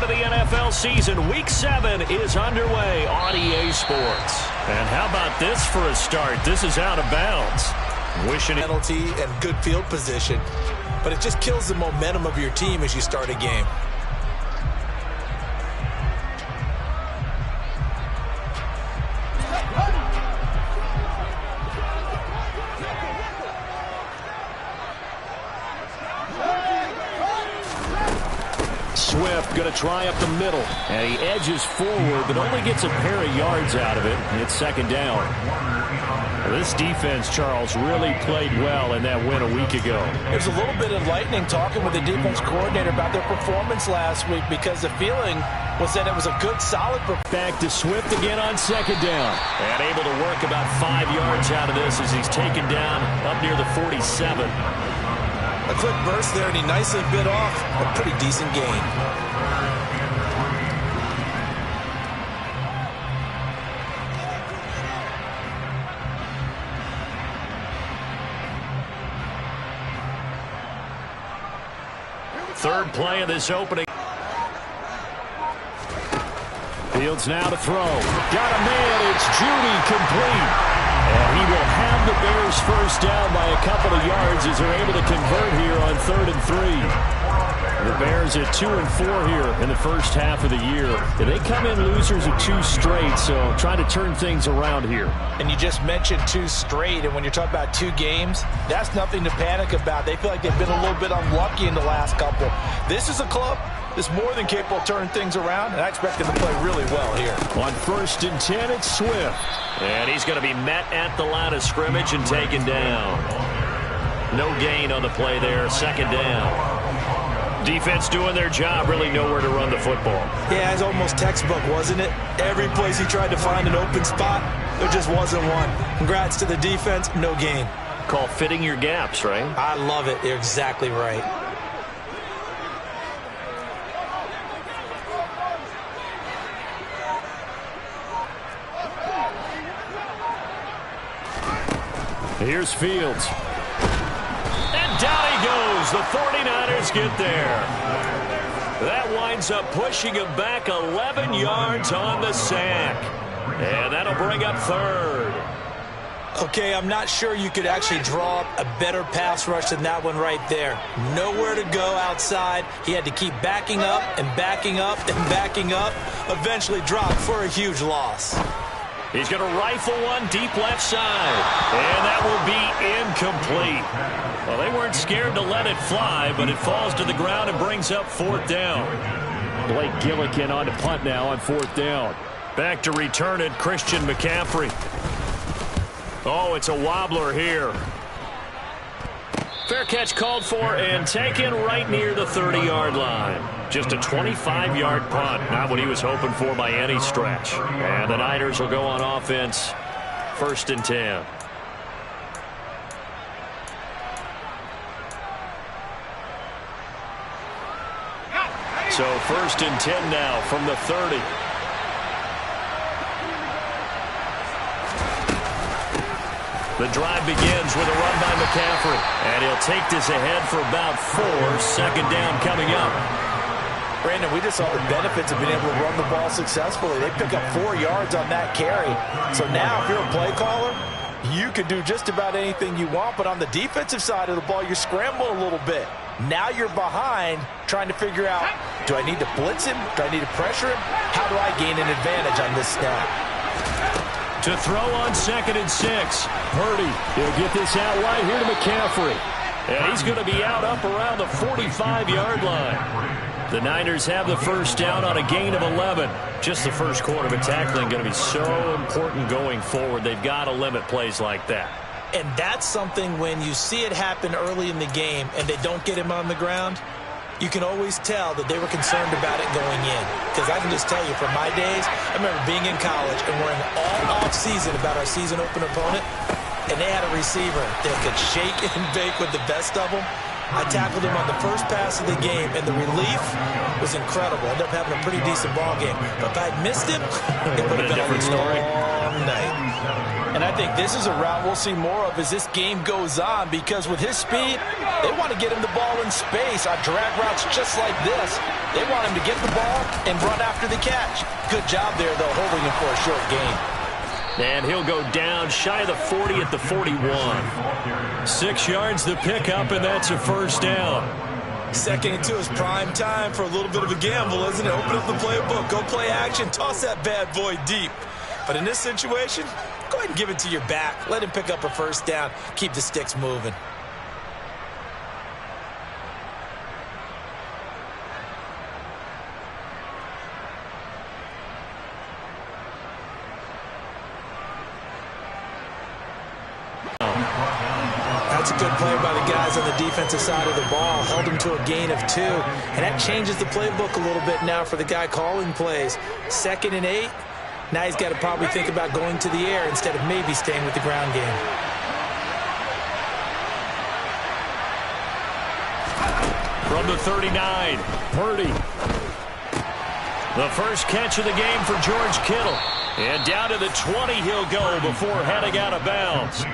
to the NFL season. Week 7 is underway on EA Sports. And how about this for a start? This is out of bounds. Wishing penalty and good field position, but it just kills the momentum of your team as you start a game. Swift going to try up the middle, and he edges forward, but only gets a pair of yards out of it. It's second down. This defense, Charles, really played well in that win a week ago. There's a little bit enlightening talking with the defense coordinator about their performance last week, because the feeling was that it was a good, solid performance. Back to Swift again on second down, and able to work about 5 yards out of this as he's taken down up near the 47. A quick burst there, and he nicely bit off a pretty decent gain. Third play of this opening. Fields now to throw. Got a man. It's Judy, complete. And he will have the Bears first down by a couple of yards as they're able to convert here on 3rd and 3. The Bears at 2-4 here in the first half of the year. They come in losers of 2 straight, so trying to turn things around here. And you just mentioned 2 straight, and when you're talking about 2 games, that's nothing to panic about. They feel like they've been a little bit unlucky in the last couple. This is a club that's more than capable of turning things around, and I expect them to play really well here. On 1st and 10, it's Swift. And he's going to be met at the line of scrimmage and taken down. No gain on the play there, second down. Defense doing their job, really nowhere to run the football. Yeah, it's almost textbook, wasn't it? Every place he tried to find an open spot, there just wasn't one. Congrats to the defense, no gain. Call fitting your gaps, right? I love it. You're exactly right. Here's Fields. And down he goes. The 49ers get there. That winds up pushing him back 11 yards on the sack. And that'll bring up 3rd. Okay, I'm not sure you could actually draw up a better pass rush than that one right there. Nowhere to go outside. He had to keep backing up and backing up and backing up. Eventually dropped for a huge loss. He's going to rifle one deep left side. And that will be incomplete. Well, they weren't scared to let it fly, but it falls to the ground and brings up 4th down. Blake Gillikin on to punt now on 4th down. Back to return it, Christian McCaffrey. Oh, it's a wobbler here. Fair catch called for and taken right near the 30-yard line. Just a 25-yard punt. Not what he was hoping for by any stretch. And the Niners will go on offense. 1st and 10. So 1st and 10 now from the 30. The drive begins with a run by McCaffrey. And he'll take this ahead for about 4. Second down coming up. Brandon, we just saw the benefits of being able to run the ball successfully. They pick up 4 yards on that carry. So now if you're a play caller, you can do just about anything you want. But on the defensive side of the ball, you scramble a little bit. Now you're behind trying to figure out, do I need to blitz him? Do I need to pressure him? How do I gain an advantage on this snap? To throw on 2nd and 6. Purdy, he'll get this out right here to McCaffrey. And he's going to be out up around the 45-yard line. The Niners have the first down on a gain of 11. Just the first quarter, but tackling going to be so important going forward. They've got to limit plays like that. And that's something when you see it happen early in the game and they don't get him on the ground, you can always tell that they were concerned about it going in. Because I can just tell you, from my days, I remember being in college and worrying all off-season about our season opener opponent, and they had a receiver that could shake and bake with the best of them. I tackled him on the first pass of the game, and the relief was incredible. Ended up having a pretty decent ball game. But if I'd missed him, it would have been a long night. And I think this is a route we'll see more of as this game goes on, because with his speed, they want to get him the ball in space on drag routes just like this. They want him to get the ball and run after the catch. Good job there, though, holding him for a short gain. And he'll go down shy of the 40 at the 41. 6 yards the pickup, and that's a first down. 2nd and 2 is prime time for a little bit of a gamble, isn't it? Open up the playbook, go play action, toss that bad boy deep. But in this situation, go ahead and give it to your back. Let him pick up a first down. Keep the sticks moving. That's a good play by the guys on the defensive side of the ball. Held him to a gain of 2. And that changes the playbook a little bit now for the guy calling plays. 2nd and 8. Now he's got to probably think about going to the air instead of maybe staying with the ground game. From the 39, Purdy. The first catch of the game for George Kittle. And down to the 20 he'll go before heading out of bounds.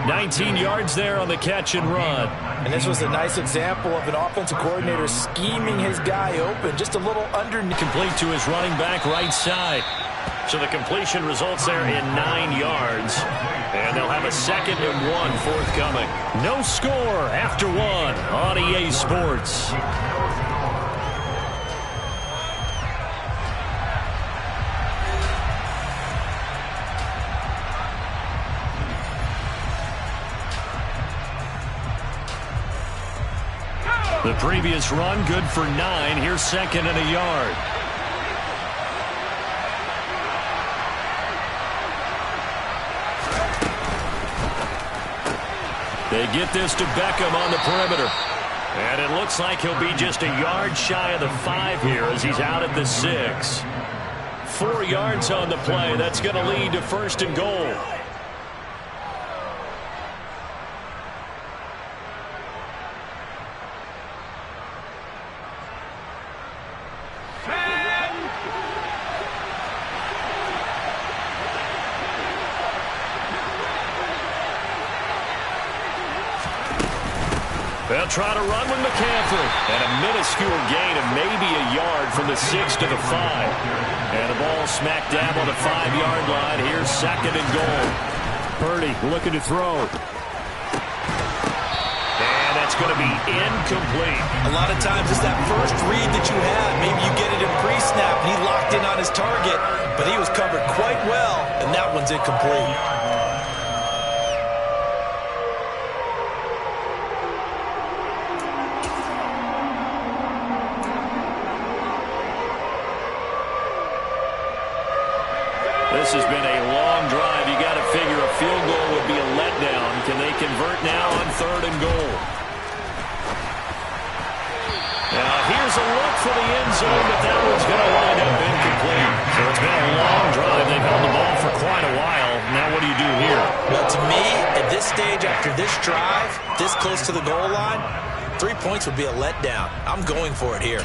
19 yards there on the catch and run. And this was a nice example of an offensive coordinator scheming his guy open. Just a little underneath. Complete to his running back right side. So the completion results there in 9 yards. And they'll have a 2nd and 1 forthcoming. No score after 1 on EA Sports. The previous run, good for 9. Here's 2nd and a yard. They get this to Beckham on the perimeter. And it looks like he'll be just a yard shy of the 5 here as he's out at the 6. 4 yards on the play. That's going to lead to 1st and goal. They'll try to run with McCaffrey. And a minuscule gain of maybe a yard from the 6 to the 5. And the ball smack dab on the 5-yard line. Here's 2nd and goal. Purdy looking to throw. And that's going to be incomplete. A lot of times it's that first read that you have. Maybe you get it in pre-snap and he locked in on his target. But he was covered quite well, and that one's incomplete. This has been a long drive. You got to figure a field goal would be a letdown. Can they convert now on 3rd and goal? Now here's a look for the end zone, but that one's going to wind up incomplete. So it's been a long drive. They've held the ball for quite a while. Now what do you do here? Well, to me, at this stage, after this drive, this close to the goal line, 3 points would be a letdown. I'm going for it here.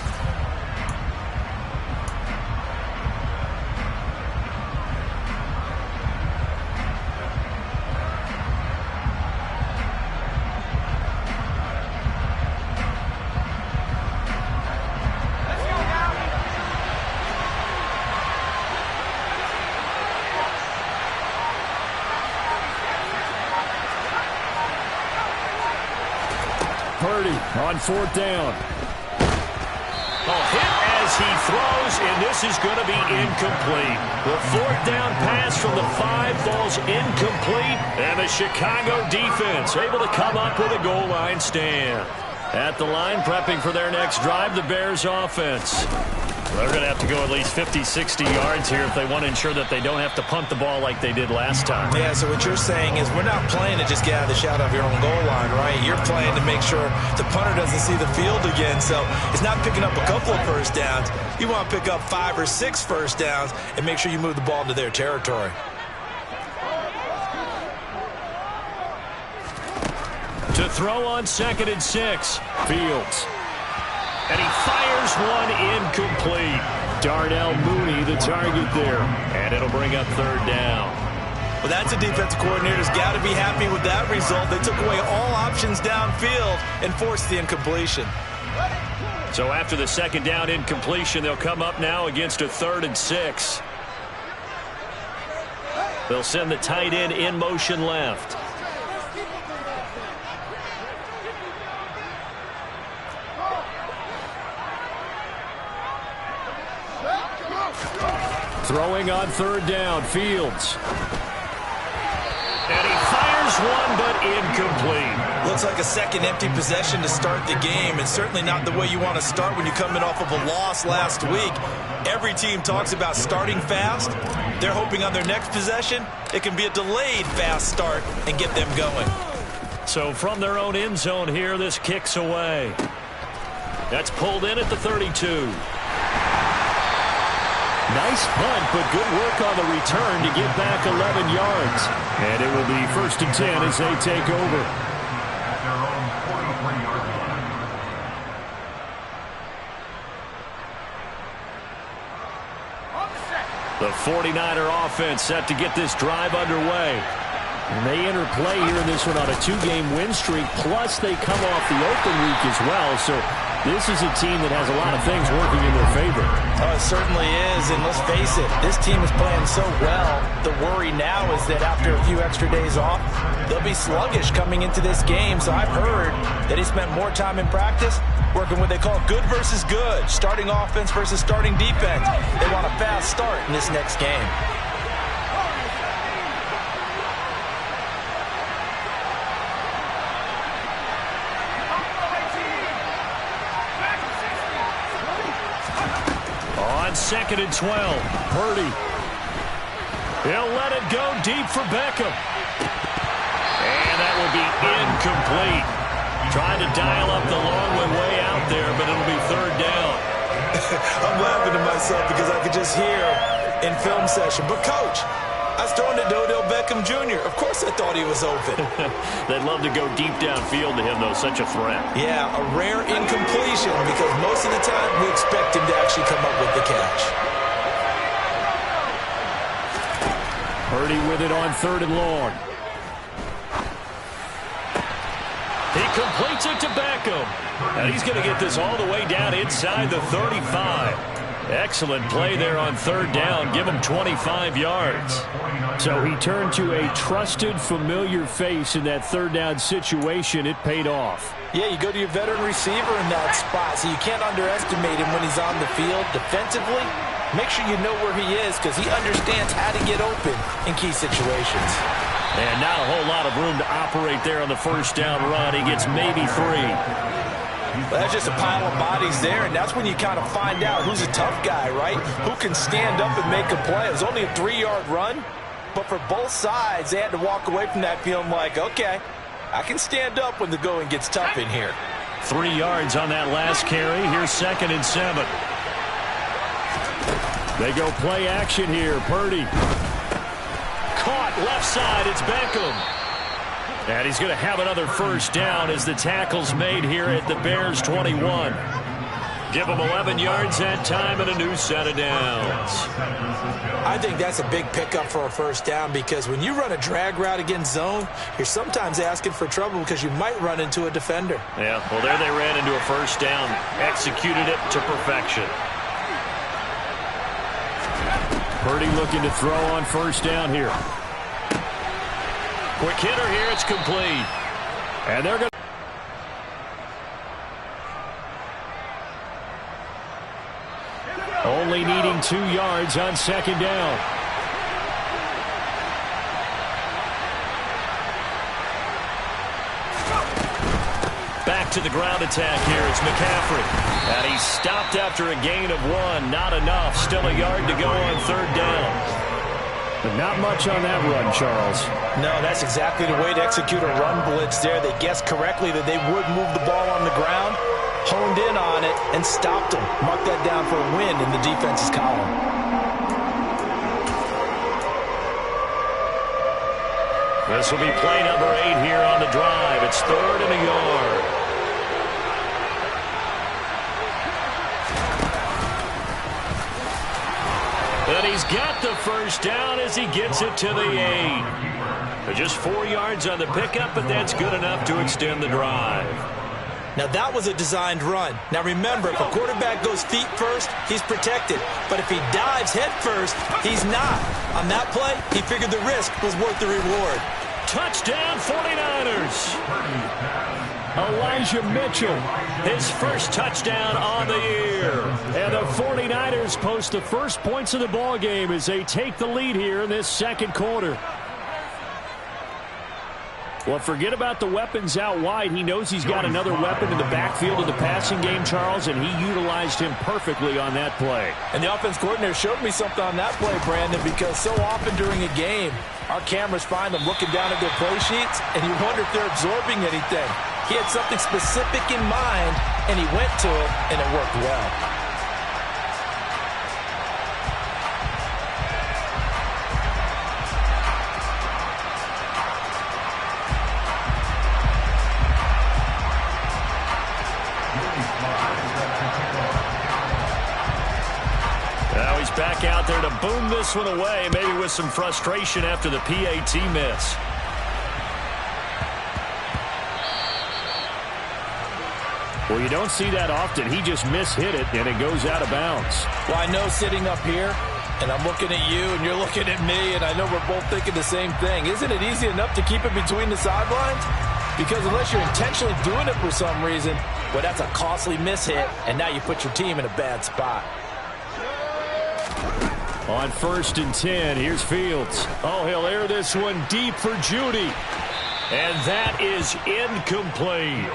Purdy on 4th down. Hit as he throws, and this is going to be incomplete. The 4th down pass from the 5 falls incomplete, and the Chicago defense able to come up with a goal line stand. At the line, prepping for their next drive, the Bears offense. They're going to have to go at least 50, 60 yards here if they want to ensure that they don't have to punt the ball like they did last time. Yeah, so what you're saying is we're not playing to just get out of the shadow of your own goal line, right? You're playing to make sure the punter doesn't see the field again. So it's not picking up a couple of first downs. You want to pick up 5 or 6 first downs and make sure you move the ball into their territory. To to throw on 2nd and 6. Fields. And he fires one incomplete. Darnell Mooney, the target there. And it'll bring up 3rd down. Well, that's a defensive coordinator's got to be happy with that result. They took away all options downfield and forced the incompletion. So after the 2nd down incompletion, they'll come up now against a 3rd and 6. They'll send the tight end in motion left. Throwing on 3rd down, Fields. And he fires one, but incomplete. Looks like a second empty possession to start the game, and certainly not the way you want to start when you're coming off of a loss last week. Every team talks about starting fast. They're hoping on their next possession, it can be a delayed fast start and get them going. So from their own end zone here, this kicks away. That's pulled in at the 32. Nice punt, but good work on the return to get back 11 yards. And it will be 1st and 10 as they take over. The 49er offense set to get this drive underway. And they enter play here in this one on a 2-game win streak, plus they come off the open week as well. So this is a team that has a lot of things working in their favor. Oh, it certainly is, and let's face it, this team is playing so well. The worry now is that after a few extra days off, they'll be sluggish coming into this game. So I've heard that he spent more time in practice working what they call good versus good, starting offense versus starting defense. They want a fast start in this next game. On 2nd and 12, Purdy. He'll let it go deep for Beckham. And that will be incomplete. Trying to dial up the long way out there, but it'll be 3rd down. I'm laughing to myself because I could just hear in film session, but coach, I was throwing to Odell Beckham Jr. Of course I thought he was open. They'd love to go deep downfield to him, though. Such a threat. Yeah, a rare incompletion because most of the time we expect him to actually come up with the catch. Purdy with it on 3rd and long. He completes it to Beckham. And he's going to get this all the way down inside the 35. Excellent play there on 3rd down. Give him 25 yards. So he turned to a trusted, familiar face in that 3rd down situation. It paid off. Yeah, you go to your veteran receiver in that spot, so you can't underestimate him when he's on the field. Defensively, make sure you know where he is because he understands how to get open in key situations. And not a whole lot of room to operate there on the 1st down run. He gets maybe 3. Well, that's just a pile of bodies there, and that's when you kind of find out who's a tough guy, right? Who can stand up and make a play. It was only a 3-yard run, but for both sides, they had to walk away from that feeling like, okay, I can stand up when the going gets tough in here. 3 yards on that last carry. Here's 2nd and 7. They go play action here. Purdy. Caught left side. It's Beckham. And he's going to have another 1st down as the tackle's made here at the Bears' 21. Give them 11 yards that time and a new set of downs. I think that's a big pickup for a 1st down because when you run a drag route against zone, you're sometimes asking for trouble because you might run into a defender. Yeah, well, there they ran into a 1st down. Executed it to perfection. Purdy looking to throw on 1st down here. Quick hitter here. It's complete. And they're going to... Only needing 2 yards on 2nd down. Back to the ground attack here. It's McCaffrey. And he's stopped after a gain of 1. Not enough. Still a yard to go on 3rd down. But not much on that run, Charles. No, that's exactly the way to execute a run blitz there. They guessed correctly that they would move the ball on the ground, honed in on it, and stopped them. Mark that down for a win in the defense's column. This will be play number 8 here on the drive. It's 3rd and a yard. And he's got the first down as he gets it to the 8. Just 4 yards on the pickup, but that's good enough to extend the drive. Now, that was a designed run. Now, remember, if a quarterback goes feet first, he's protected. But if he dives head first, he's not. On that play, he figured the risk was worth the reward. Touchdown, 49ers. Elijah Mitchell, his first touchdown on the year. And the 49ers post the first points of the ball game as they take the lead here in this second quarter. Well, forget about the weapons out wide. He knows he's got another weapon in the backfield of the passing game, Charles, and he utilized him perfectly on that play. And the offense coordinator showed me something on that play, Brandon, because so often during a game, our cameras find them looking down at their play sheets, and you wonder if they're absorbing anything. He had something specific in mind, and he went to it, and it worked well. Now he's back out there to boom this one away, maybe with some frustration after the PAT miss. Well, you don't see that often. He just mishit it, and it goes out of bounds. Well, I know sitting up here, and I'm looking at you, and you're looking at me, and I know we're both thinking the same thing. Isn't it easy enough to keep it between the sidelines? Because unless you're intentionally doing it for some reason, well, that's a costly mishit, and now you put your team in a bad spot. On 1st and 10, here's Fields. Oh, he'll air this one deep for Judy. And that is incomplete.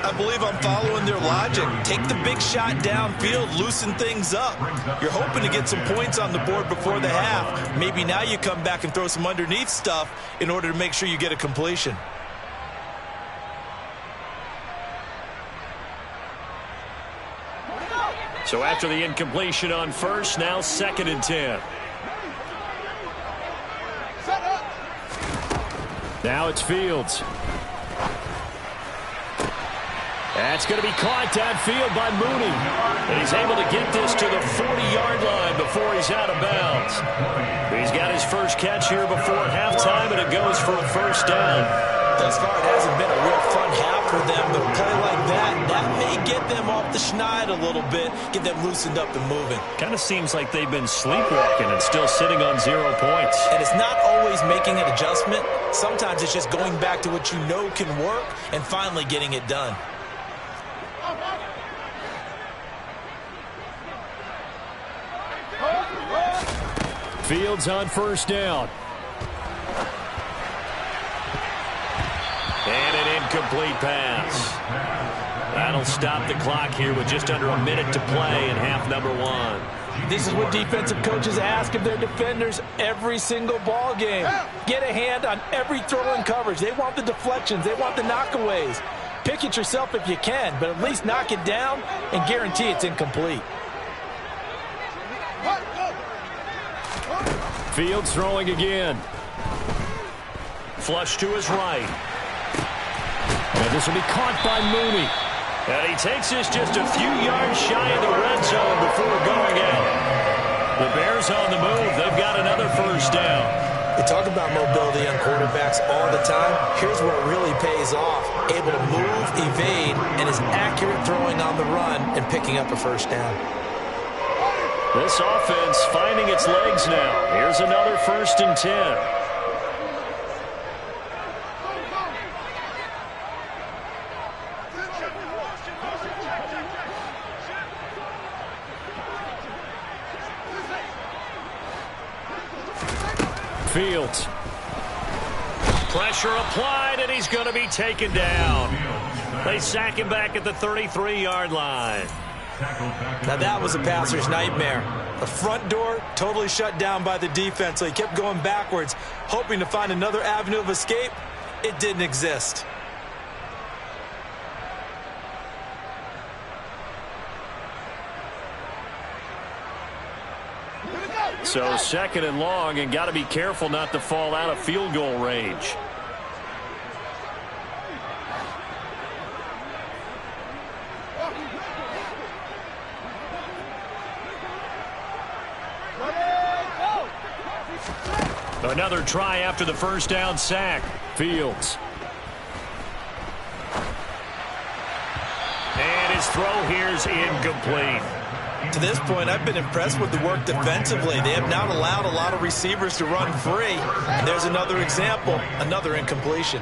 I believe I'm following their logic. Take the big shot downfield, loosen things up. You're hoping to get some points on the board before the half. Maybe now you come back and throw some underneath stuff in order to make sure you get a completion. So after the incompletion on 1st, now 2nd and 10. Now it's Fields. That's going to be caught downfield by Mooney. And he's able to get this to the 40-yard line before he's out of bounds. He's got his first catch here before halftime, and it goes for a first down. Thus far, it hasn't been a real fun half for them, but a play like that may get them off the schneid a little bit, get them loosened up and moving. Kind of seems like they've been sleepwalking and still sitting on 0 points. And it's not always making an adjustment. Sometimes it's just going back to what you know can work and finally getting it done. Fields on 1st down. And an incomplete pass. That'll stop the clock here with just under a minute to play in half number 1. This is what defensive coaches ask of their defenders every single ball game. Get a hand on every throw in coverage. They want the deflections. They want the knockaways. Pick it yourself if you can, but at least knock it down and guarantee it's incomplete. Fields throwing again. Flush to his right. And this will be caught by Mooney. And he takes this just a few yards shy of the red zone before going out. The Bears on the move. They've got another first down. We talk about mobility on quarterbacks all the time. Here's where it really pays off. Able to move, evade, and is accurate throwing on the run and picking up a first down. This offense finding its legs now. Here's another 1st and 10. Fields. Pressure applied, and he's going to be taken down. They sack him back at the 33-yard line. Now that was a passer's nightmare. The front door totally shut down by the defense, so he kept going backwards, hoping to find another avenue of escape. It didn't exist. So 2nd and long, and got to be careful not to fall out of field goal range. Another try after the first down sack. Fields. And his throw here is incomplete. To this point, I've been impressed with the work defensively. They have not allowed a lot of receivers to run free. And there's another example, another incompletion.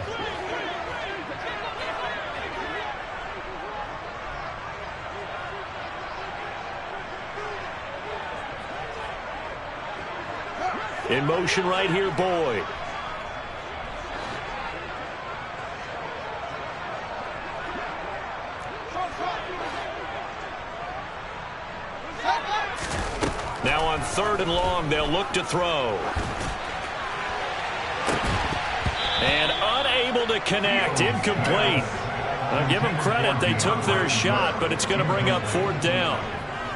In motion right here, Boyd. Now on 3rd and long, they'll look to throw. And unable to connect, incomplete. I'll give them credit, they took their shot, but it's going to bring up 4th down.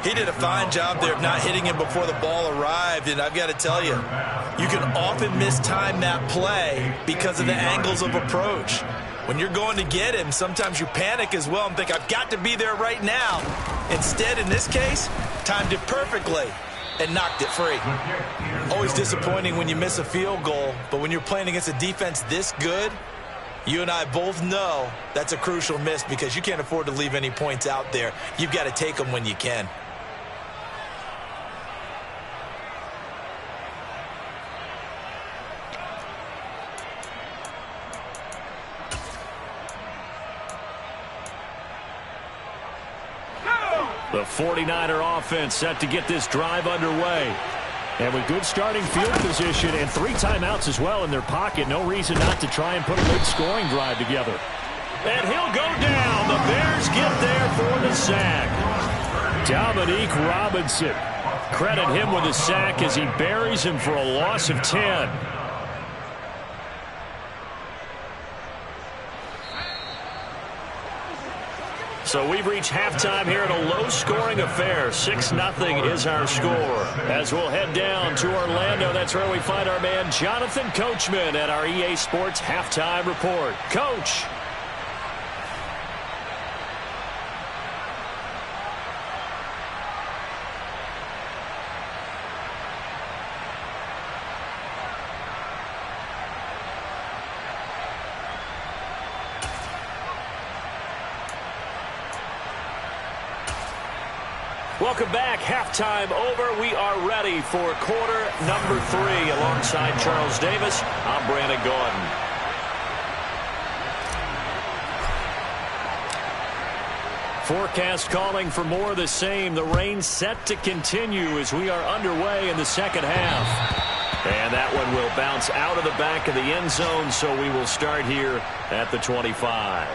He did a fine job there of not hitting him before the ball arrived, and I've got to tell you, you can often mistime that play because of the angles of approach. When you're going to get him, sometimes you panic as well and think, I've got to be there right now. Instead, in this case, timed it perfectly and knocked it free. Always disappointing when you miss a field goal, but when you're playing against a defense this good, you and I both know that's a crucial miss because you can't afford to leave any points out there. You've got to take them when you can. The 49er offense set to get this drive underway. And with good starting field position and 3 timeouts as well in their pocket, no reason not to try and put a big scoring drive together. And he'll go down. The Bears get there for the sack. Dominique Robinson. Credit him with a sack as he buries him for a loss of 10. So we've reached halftime here in a low-scoring affair. 6-0 is our score. As we'll head down to Orlando, that's where we find our man Jonathan Coachman at our EA Sports Halftime Report. Coach. Welcome back. Halftime over. We are ready for quarter number 3. Alongside Charles Davis, I'm Brandon Gaudin. Forecast calling for more of the same. The rain set to continue as we are underway in the second half. And that one will bounce out of the back of the end zone, so we will start here at the 25.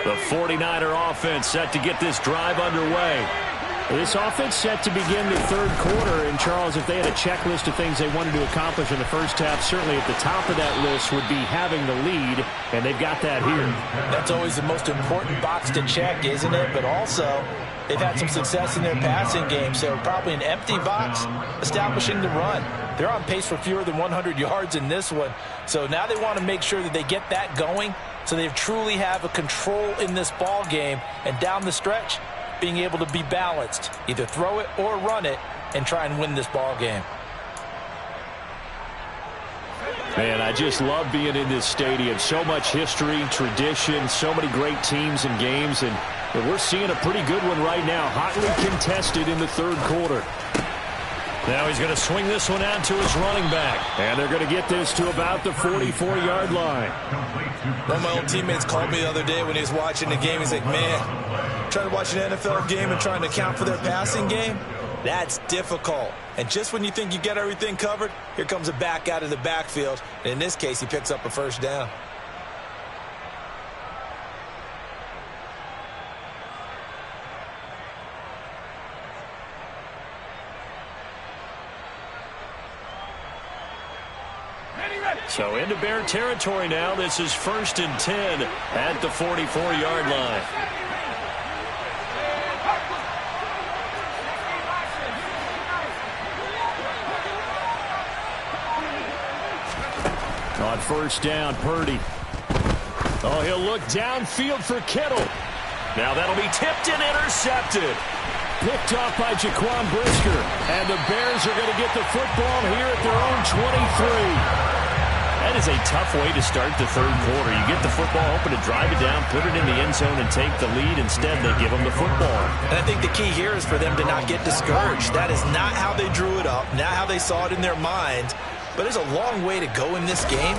The 49er offense set to get this drive underway. This offense set to begin the 3rd quarter. And, Charles, if they had a checklist of things they wanted to accomplish in the first half, certainly at the top of that list would be having the lead, and they've got that here. That's always the most important box to check, isn't it? But also, they've had some success in their passing game, so probably an empty box establishing the run. They're on pace for fewer than 100 yards in this one, so now they want to make sure that they get that going so they truly have a control in this ball game, and down the stretch, being able to be balanced, either throw it or run it, and try and win this ball game. Man, I just love being in this stadium. So much history, tradition, so many great teams and games, and we're seeing a pretty good one right now. Hotly contested in the 3rd quarter. Now he's going to swing this one out to his running back. And they're going to get this to about the 44-yard line. One of my old teammates called me the other day when he was watching the game. He's like, man, trying to watch an NFL game and trying to account for their passing game, that's difficult. And just when you think you get everything covered, here comes a back out of the backfield. And in this case, he picks up a first down. So into Bear territory now. This is 1st and 10 at the 44-yard line. On first down, Purdy. Oh, he'll look downfield for Kittle. Now that'll be tipped and intercepted. Picked off by Jaquan Brisker. And the Bears are going to get the football here at their own 23. That is a tough way to start the third quarter. You get the football, hoping to drive it down, put it in the end zone, and take the lead. Instead, they give them the football. And I think the key here is for them to not get discouraged. That is not how they drew it up, not how they saw it in their minds. But there's a long way to go in this game.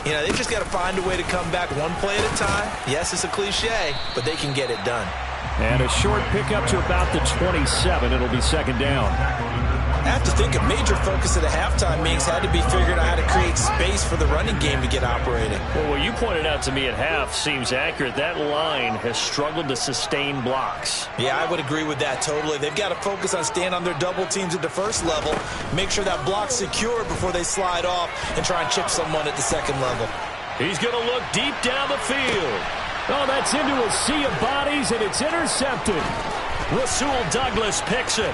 You know, they've just got to find a way to come back one play at a time. Yes, it's a cliche, but they can get it done. And a short pickup to about the 27. It'll be second down. I have to think a major focus at the halftime meetings had to be figuring out how to create space for the running game to get operating. Well, what you pointed out to me at half seems accurate. That line has struggled to sustain blocks. Yeah, I would agree with that totally. They've got to focus on staying on their double teams at the first level, make sure that block's secure before they slide off and try and chip someone at the second level. He's going to look deep down the field. Oh, that's into a sea of bodies, and it's intercepted. Rasul Douglas picks it.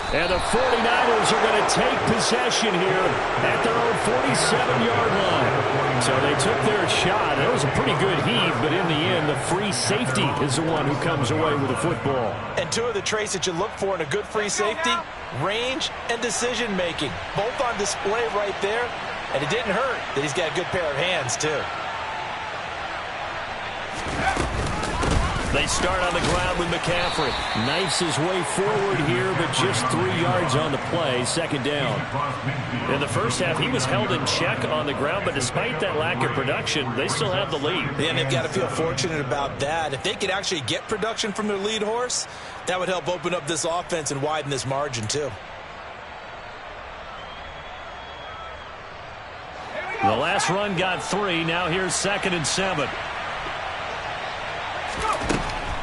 And the 49ers are going to take possession here at their own 47-yard line. So they took their shot. That was a pretty good heave, but in the end, the free safety is the one who comes away with the football. And two of the traits that you look for in a good free safety, range and decision-making. Both on display right there. And it didn't hurt that he's got a good pair of hands, too. They start on the ground with McCaffrey. Knifes his way forward here, but just 3 yards on the play, second down. In the first half, he was held in check on the ground, but despite that lack of production, they still have the lead. Yeah, and they've got to feel fortunate about that. If they could actually get production from their lead horse, that would help open up this offense and widen this margin, too. The last run got 3. Now here's 2nd and 7.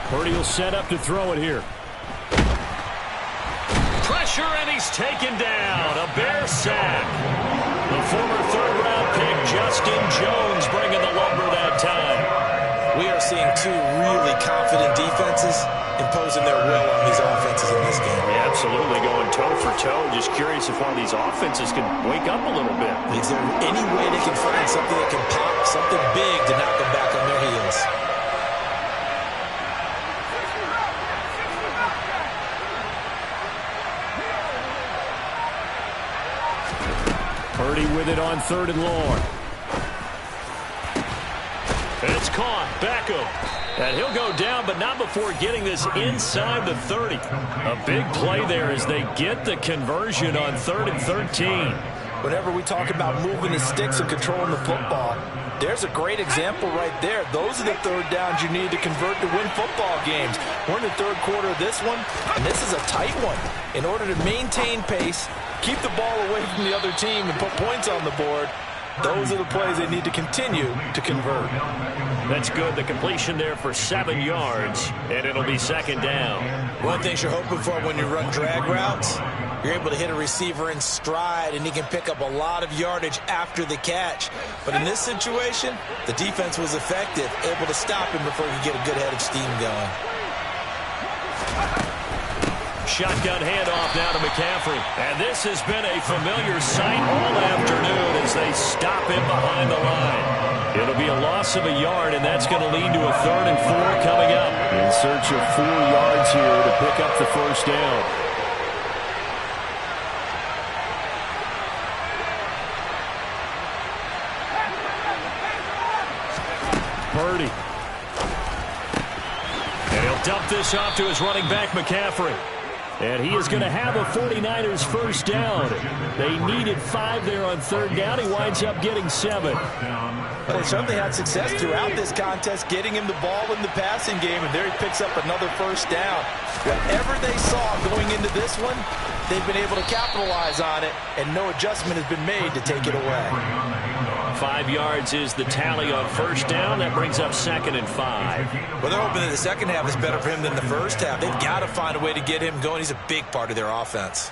Purdy will set up to throw it here. Pressure, and he's taken down. A Bear sack. The former third-round pick, Justin Jones, bringing the lumber that time. We are seeing two really confident defenses imposing their will on these offenses in this game. Yeah, absolutely, going toe for toe. Just curious if one of these offenses can wake up a little bit. Is there any way they can find something that can pop, something big to knock them back on their heels? Purdy with it on 3rd and long. It's caught. Beckham. And he'll go down, but not before getting this inside the 30. A big play there as they get the conversion on 3rd and 13. Whenever we talk about moving the sticks and controlling the football, there's a great example right there. Those are the third downs you need to convert to win football games. We're in the third quarter of this one, and this is a tight one. In order to maintain pace, keep the ball away from the other team and put points on the board, those are the plays they need to continue to convert. That's good. The completion there for 7 yards, and it'll be 2nd down. One thing you're hoping for when you run drag routes, you're able to hit a receiver in stride, and he can pick up a lot of yardage after the catch. But in this situation, the defense was effective, able to stop him before he could get a good head of steam going. Shotgun handoff now to McCaffrey. And this has been a familiar sight all afternoon as they stop him behind the line. It'll be a loss of a yard, and that's going to lead to a 3rd and 4 coming up. In search of 4 yards here to pick up the first down. Purdy. And he'll dump this off to his running back, McCaffrey. And he is going to have a 49ers first down. They needed 5 there on 3rd down. He winds up getting 7. Well, he certainly had success throughout this contest, getting him the ball in the passing game, and there he picks up another first down. Whatever they saw going into this one, they've been able to capitalize on it, and no adjustment has been made to take it away. 5 yards is the tally on first down. That brings up 2nd and 5. Well, they're hoping that the second half is better for him than the first half. They've got to find a way to get him going. He's a big part of their offense.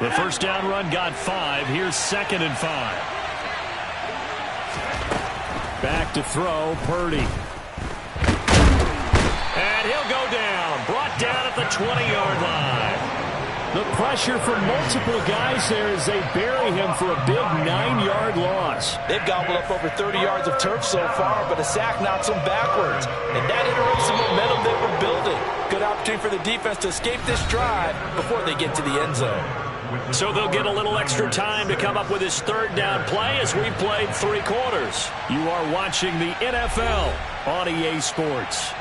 The first down run got 5. Here's 2nd and 5. Back to throw, Purdy. And he'll go down. Brought down at the 20-yard line. The pressure from multiple guys there as they bury him for a big 9-yard loss. They've gobbled up over 30 yards of turf so far, but a sack knocks them backwards. And that interrupts the momentum they were building. Good opportunity for the defense to escape this drive before they get to the end zone. So they'll get a little extra time to come up with his third down play as we played 3 quarters. You are watching the NFL on EA Sports.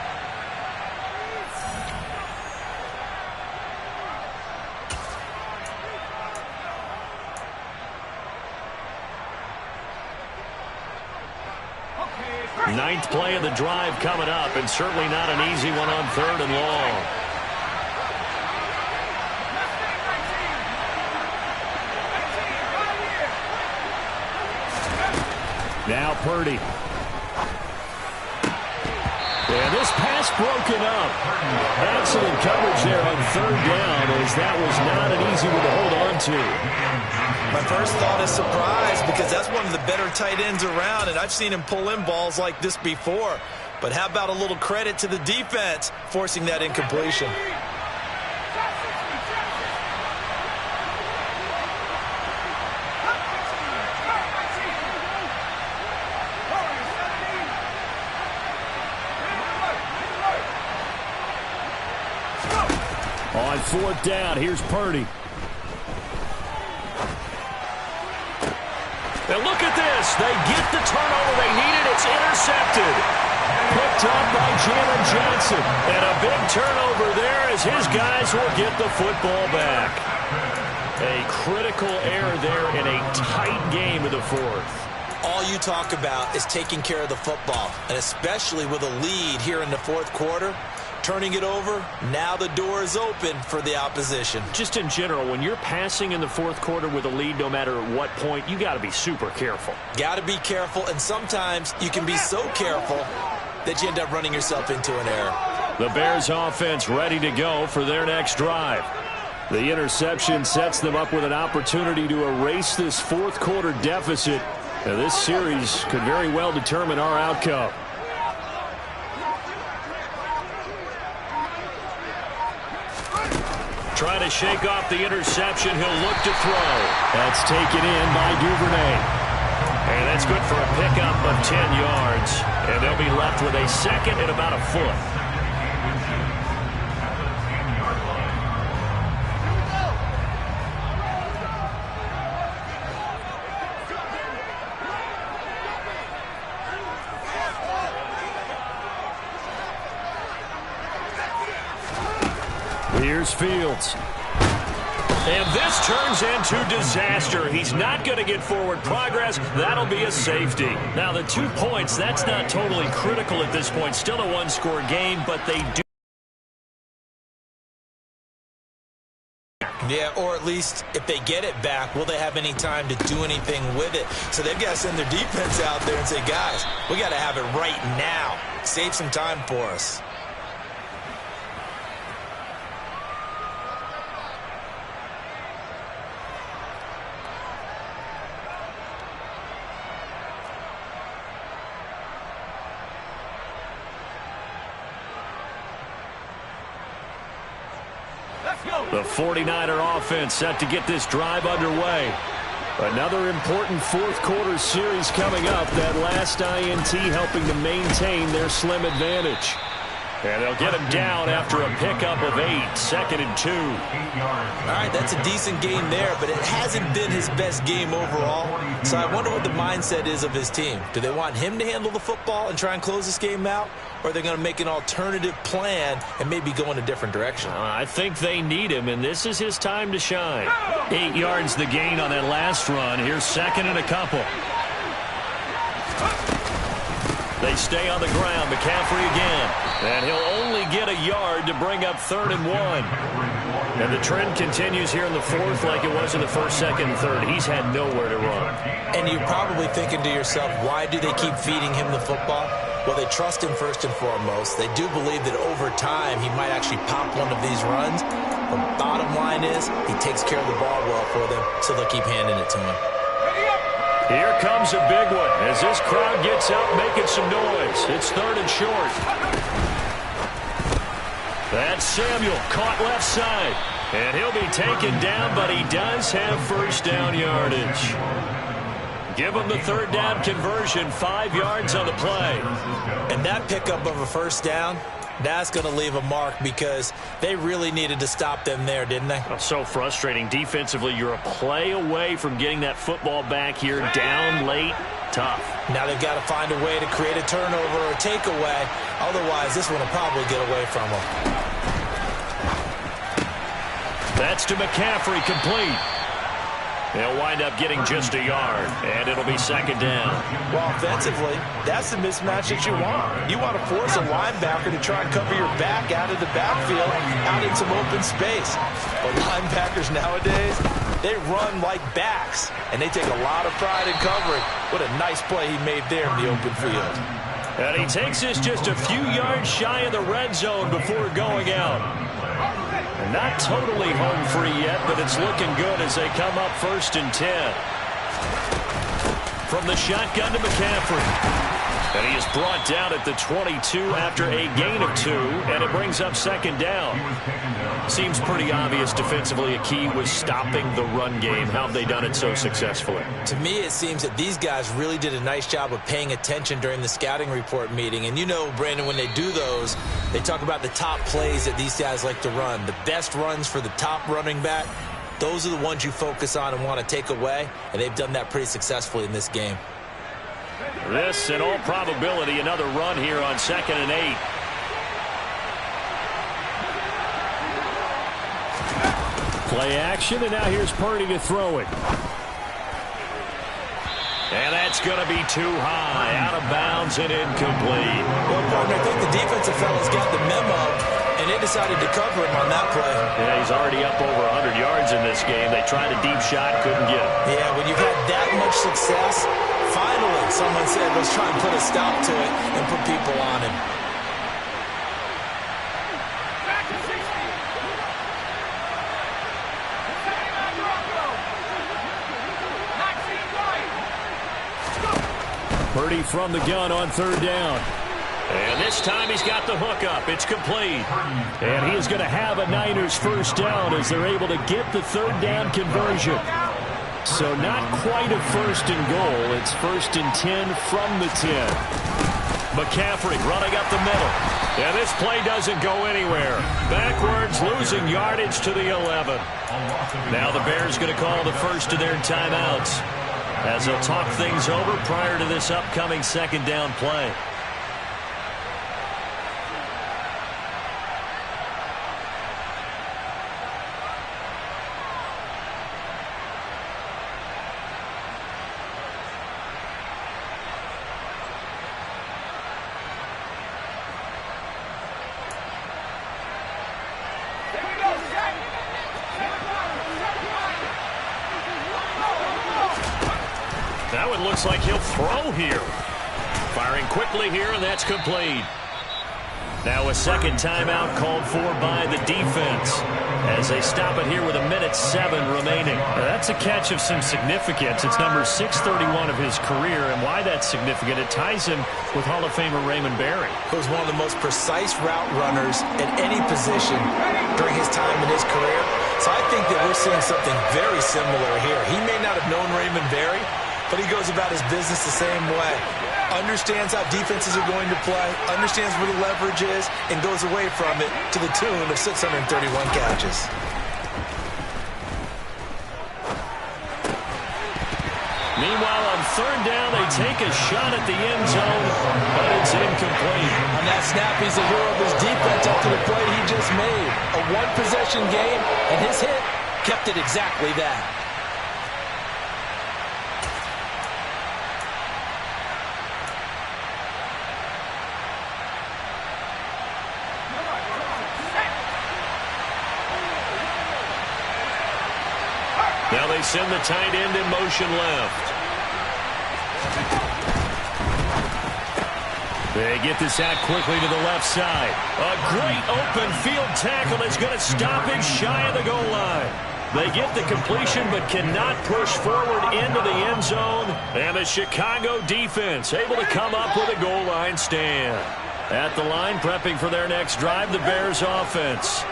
Ninth play of the drive coming up, and certainly not an easy one on 3rd and long. Now Purdy. And this pass broken up. Excellent coverage there on 3rd down, as that was not an easy one to hold on to. My first thought is surprise, because that's one of the better tight ends around, and I've seen him pull in balls like this before. But how about a little credit to the defense forcing that incompletion? On 4th down, here's Purdy. And look at this. They get the turnover they needed. It's intercepted. Picked up by Jalen Johnson. And a big turnover there as his guys will get the football back. A critical error there in a tight game of the 4th. All you talk about is taking care of the football, and especially with a lead here in the 4th quarter. Turning it over, now the door is open for the opposition. Just in general, when you're passing in the 4th quarter with a lead, no matter at what point, you got to be super careful. Got to be careful, and sometimes you can be so careful that you end up running yourself into an error. The Bears offense ready to go for their next drive. The interception sets them up with an opportunity to erase this 4th quarter deficit. Now, this series could very well determine our outcome. Trying to shake off the interception. He'll look to throw. That's taken in by Duvernay. And that's good for a pickup of 10 yards. And they'll be left with a 2nd and about a foot. Here's Fields. And this turns into disaster. He's not going to get forward progress. That'll be a safety. Now, the 2 points, that's not totally critical at this point. Still a 1-score game, but they do. Yeah, or at least if they get it back, will they have any time to do anything with it? So they've got to send their defense out there and say, guys, we got to have it right now. Save some time for us. The 49er offense set to get this drive underway. Another important 4th quarter series coming up. That last INT helping to maintain their slim advantage. And they'll get him down after a pickup of 8, 2nd and 2. All right, that's a decent game there, but it hasn't been his best game overall. So I wonder what the mindset is of his team. Do they want him to handle the football and try and close this game out? Or are they going to make an alternative plan and maybe go in a different direction? I think they need him, and this is his time to shine. 8 yards the gain on that last run. Here's 2nd and a couple. They stay on the ground. McCaffrey again. And he'll only get a yard to bring up 3rd and 1. And the trend continues here in the 4th like it was in the 1st, 2nd, and 3rd. He's had nowhere to run. And you're probably thinking to yourself, why do they keep feeding him the football? Well, they trust him first and foremost. They do believe that over time he might actually pop one of these runs. The bottom line is he takes care of the ball well for them, so they'll keep handing it to him. Here comes a big one as this crowd gets out making some noise. It's 3rd and short. That's Samuel caught left side. And he'll be taken down, but he does have first down yardage. Give him the third down conversion, 5 yards on the play. And that pickup of a first down, that's going to leave a mark because they really needed to stop them there, didn't they? Oh, so frustrating. Defensively, you're a play away from getting that football back here, down late, tough. Now they've got to find a way to create a turnover or a takeaway. Otherwise, this one will probably get away from them. That's to McCaffrey, complete. They'll wind up getting just a yard, and it'll be second down. Well, offensively, that's the mismatch that you want. You want to force a linebacker to try and cover your back out of the backfield, out in some open space. But linebackers nowadays, they run like backs, and they take a lot of pride in covering. What a nice play he made there in the open field. And he takes us just a few yards shy of the red zone before going out. Not totally home free yet, but it's looking good as they come up 1st and 10. From the shotgun to McCaffrey. And he is brought down at the 22 after a gain of 2, and it brings up second down. Seems pretty obvious defensively a key was stopping the run game. How have they done it so successfully? To me, it seems that these guys really did a nice job of paying attention during the scouting report meeting. And you know, Brandon, when they do those, they talk about the top plays that these guys like to run. The best runs for the top running back, those are the ones you focus on and want to take away. And they've done that pretty successfully in this game. This, in all probability, another run here on 2nd and 8. Play action, and now here's Purdy to throw it. And that's going to be too high, out of bounds and incomplete. Well, partner, I think the defensive fellas got the memo, and they decided to cover him on that play. Yeah, he's already up over 100 yards in this game. They tried a deep shot, couldn't get it. Yeah, when you've had that much success, finally someone said, let's try and put a stop to it and put people on him. Purdy from the gun on 3rd down. And this time he's got the hook up. It's complete. And he is going to have a Niners first down as they're able to get the 3rd down conversion. So not quite a 1st and goal. It's 1st and 10 from the 10. McCaffrey running up the middle. And this play doesn't go anywhere. Backwards, losing yardage to the 11. Now the Bears going to call the first of their timeouts as they'll talk things over prior to this upcoming 2nd down play. That one looks like he'll throw here. Firing quickly here, and that's complete. Now a second timeout called for by the defense as they stop it here with 1:07 remaining. Now that's a catch of some significance. It's number 631 of his career, and why that's significant, it ties him with Hall of Famer Raymond Berry. He was one of the most precise route runners at any position during his time in his career. So I think that we're seeing something very similar here. He may not have known Raymond Berry, but he goes about his business the same way. Understands how defenses are going to play, understands where the leverage is, and goes away from it to the tune of 631 catches. Meanwhile, on 3rd down, they take a shot at the end zone, but it's incomplete. On that snap, he's the hero of his defense up to the play he just made. A one-possession game, and his hit kept it exactly that. Now they send the tight end in motion left. They get this out quickly to the left side. A great open field tackle is going to stop him shy of the goal line. They get the completion but cannot push forward into the end zone. And the Chicago defense able to come up with a goal line stand. At the line, prepping for their next drive, the Bears offense.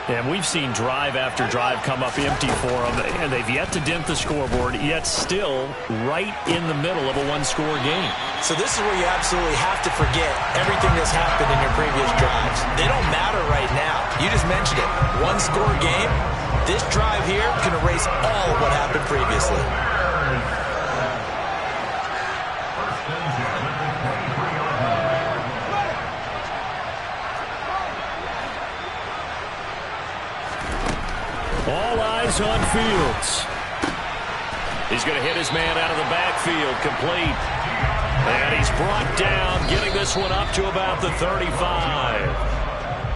And we've seen drive after drive come up empty for them, and they've yet to dent the scoreboard, yet still right in the middle of a one-score game. So this is where you absolutely have to forget everything that's happened in your previous drives. They don't matter right now. You just mentioned it. One-score game. This drive here can erase all of what happened previously. All eyes on Fields. He's going to hit his man out of the backfield, complete. And he's brought down, getting this one up to about the 35.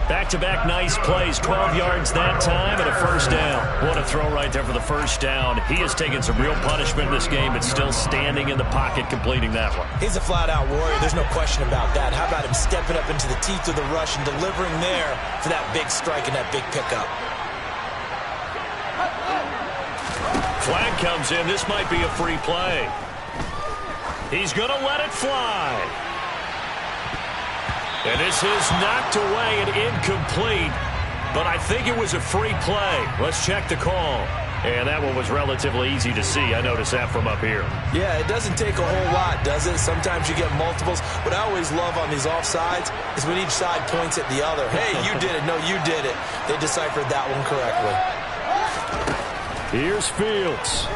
Back-to-back nice plays, 12 yards that time and a first down. What a throw right there for the first down. He has taken some real punishment in this game, but still standing in the pocket, completing that one. He's a flat-out warrior. There's no question about that. How about him stepping up into the teeth of the rush and delivering there for that big strike and that big pickup? Flag comes in. This might be a free play. He's going to let it fly. And this is knocked away and incomplete. But I think it was a free play. Let's check the call. And that one was relatively easy to see. I noticed that from up here. Yeah, it doesn't take a whole lot, does it? Sometimes you get multiples. What I always love on these offsides is when each side points at the other. Hey, you did it. No, you did it. They deciphered that one correctly. Here's Fields.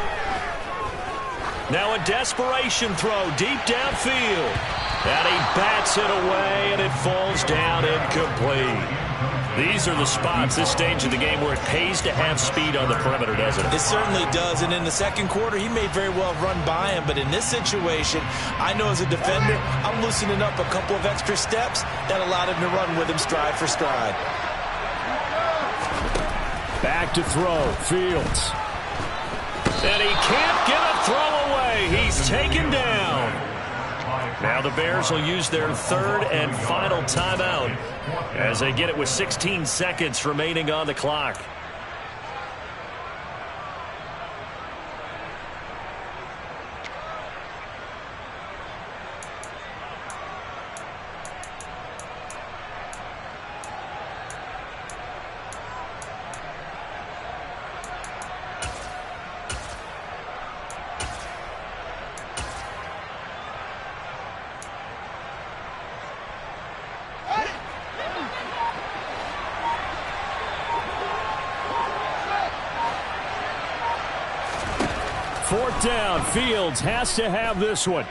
Now a desperation throw deep downfield. And he bats it away, and it falls down incomplete. These are the spots, this stage of the game, where it pays to have speed on the perimeter, doesn't it? It certainly does, and in the second quarter, he may very well have run by him, but in this situation, I know as a defender, I'm loosening up a couple of extra steps that allowed him to run with him stride for stride. Back to throw, Fields. And he can't get a throw away. He's taken down. Now the Bears will use their third and final timeout as they get it with 16 seconds remaining on the clock. Fourth down, Fields has to have this one.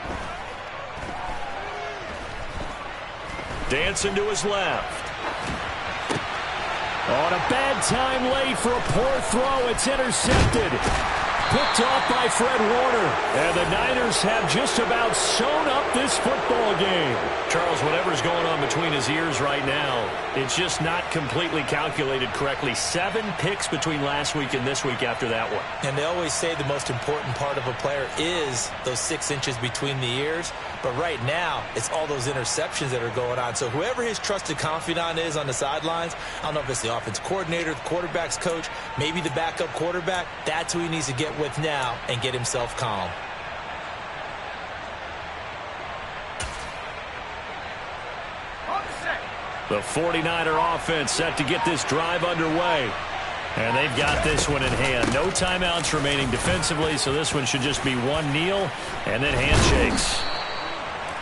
Dancing to his left. On a bad time late for a poor throw. It's intercepted. Picked off by Fred Warner. And the Niners have just about sewn up this football game. Charles, whatever's going on between his ears right now, it's just not completely calculated correctly. 7 picks between last week and this week after that one. And they always say the most important part of a player is those 6 inches between the ears. But right now, it's all those interceptions that are going on. So whoever his trusted confidant is on the sidelines, I don't know if it's the offense coordinator, the quarterback's coach, maybe the backup quarterback, that's who he needs to get with now and get himself calm. The 49er offense set to get this drive underway. And they've got this one in hand. No timeouts remaining defensively, so this one should just be one kneel and then handshakes.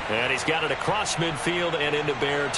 And he's got it across midfield and into Bear